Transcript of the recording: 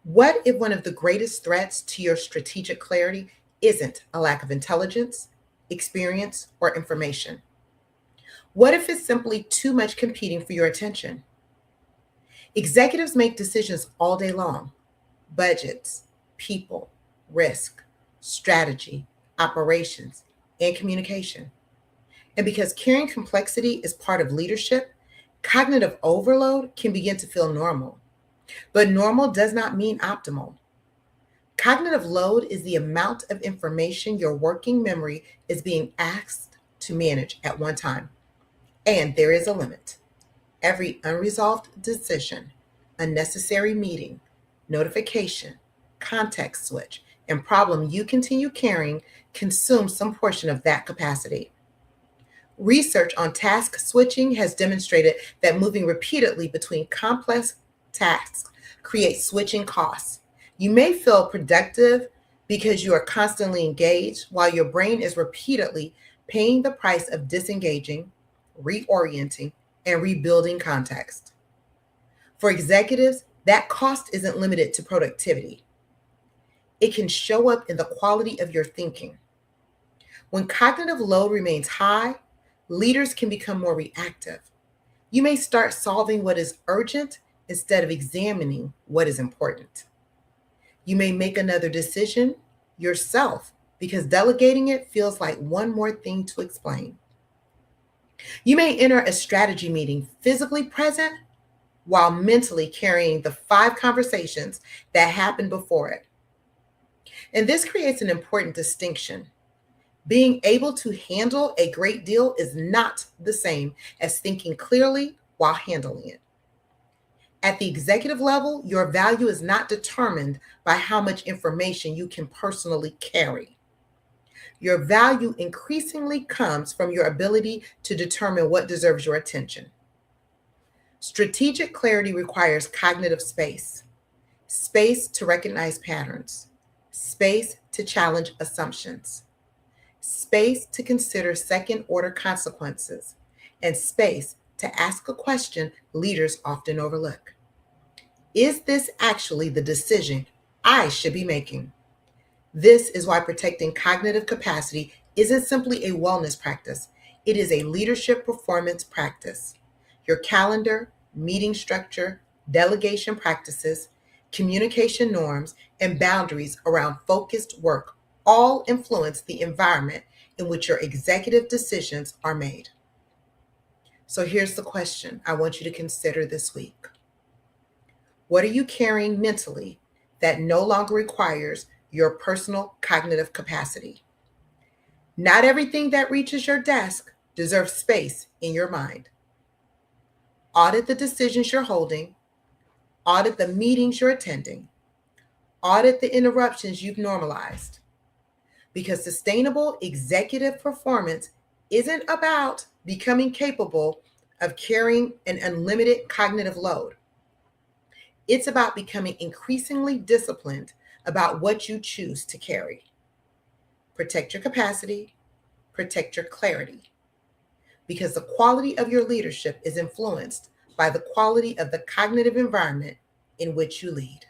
What if one of the greatest threats to your strategic clarity isn't a lack of intelligence, experience, or information? What if it's simply too much competing for your attention? Executives make decisions all day long: budgets, people, risk, strategy, operations, and communication. And because carrying complexity is part of leadership, cognitive overload can begin to feel normal. But normal does not mean optimal. Cognitive load is the amount of information your working memory is being asked to manage at one time. And there is a limit. Every unresolved decision, unnecessary meeting, notification, context switch, and problem you continue carrying consumes some portion of that capacity. Research on task switching has demonstrated that moving repeatedly between complex tasks creates switching costs. You may feel productive because you are constantly engaged, while your brain is repeatedly paying the price of disengaging, reorienting, and rebuilding context. For executives, that cost isn't limited to productivity. It can show up in the quality of your thinking. When cognitive load remains high, leaders can become more reactive. You may start solving what is urgent instead of examining what is important. You may make another decision yourself because delegating it feels like one more thing to explain. You may enter a strategy meeting physically present while mentally carrying the 5 conversations that happened before it. And this creates an important distinction. Being able to handle a great deal is not the same as thinking clearly while handling it. At the executive level, your value is not determined by how much information you can personally carry. Your value increasingly comes from your ability to determine what deserves your attention. Strategic clarity requires cognitive space, space to recognize patterns, space to challenge assumptions, space to consider second order consequences, and space to ask a question leaders often overlook. Is this actually the decision I should be making? This is why protecting cognitive capacity isn't simply a wellness practice, it is a leadership performance practice. Your calendar, meeting structure, delegation practices, communication norms, and boundaries around focused work all influence the environment in which your executive decisions are made. So here's the question I want you to consider this week. What are you carrying mentally that no longer requires your personal cognitive capacity? Not everything that reaches your desk deserves space in your mind. Audit the decisions you're holding, audit the meetings you're attending, audit the interruptions you've normalized. Because sustainable executive performance isn't about becoming capable of carrying an unlimited cognitive load. It's about becoming increasingly disciplined about what you choose to carry. Protect your capacity, protect your clarity, because the quality of your leadership is influenced by the quality of the cognitive environment in which you lead.